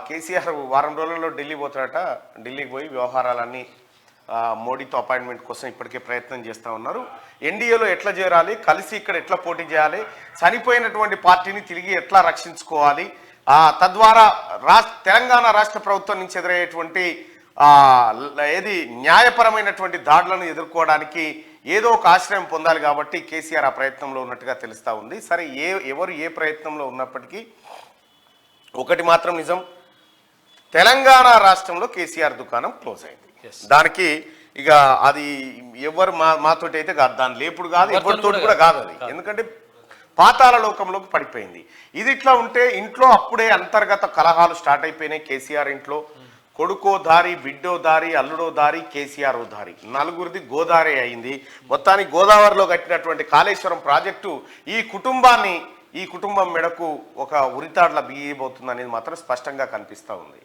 కేసీఆర్ వారం రోజుల్లో ఢిల్లీ పోతాడట. ఢిల్లీకి పోయి వ్యవహారాలన్నీ మోడీతో అపాయింట్మెంట్ కోసం ఇప్పటికే ప్రయత్నం చేస్తూ ఉన్నారు. ఎన్డీఏలో ఎట్లా చేరాలి, కలిసి ఇక్కడ ఎట్లా పోటీ చేయాలి, చనిపోయినటువంటి పార్టీని తిరిగి ఎట్లా రక్షించుకోవాలి, తద్వారా తెలంగాణ రాష్ట్ర ప్రభుత్వం నుంచి ఎదురయ్యేటువంటి న్యాయపరమైనటువంటి దాడులను ఎదుర్కోవడానికి ఏదో ఒక ఆశ్రయం పొందాలి. కాబట్టి కేసీఆర్ ఆ ప్రయత్నంలో ఉన్నట్టుగా తెలుస్తూ ఉంది. సరే, ఎవరు ఏ ప్రయత్నంలో ఉన్నప్పటికీ ఒకటి మాత్రం నిజం, తెలంగాణ రాష్ట్రంలో కేసీఆర్ దుకాణం క్లోజ్ అయింది. దానికి ఇక అది ఎవరు మాతోటి అయితే కాదు, దాని లేపుడు కాదు, ఎవరితోటి కూడా కాదు అది. ఎందుకంటే పాతాళ లోకంలోకి పడిపోయింది. ఇది ఇట్లా ఉంటే ఇంట్లో అప్పుడే అంతర్గత కలహాలు స్టార్ట్ అయిపోయినాయి. కేసీఆర్ ఇంట్లో కొడుకో దారి, బిడ్డో దారి, అల్లుడో దారి, కేసీఆర్ దారి, నలుగురిది గోదావరి అయింది. మొత్తానికి గోదావరిలో కట్టినటువంటి కాళేశ్వరం ప్రాజెక్టు ఈ కుటుంబం మెడకు ఒక ఉరితాడ్ల బియ్యబోతుంది అనేది మాత్రం స్పష్టంగా కనిపిస్తూ ఉంది.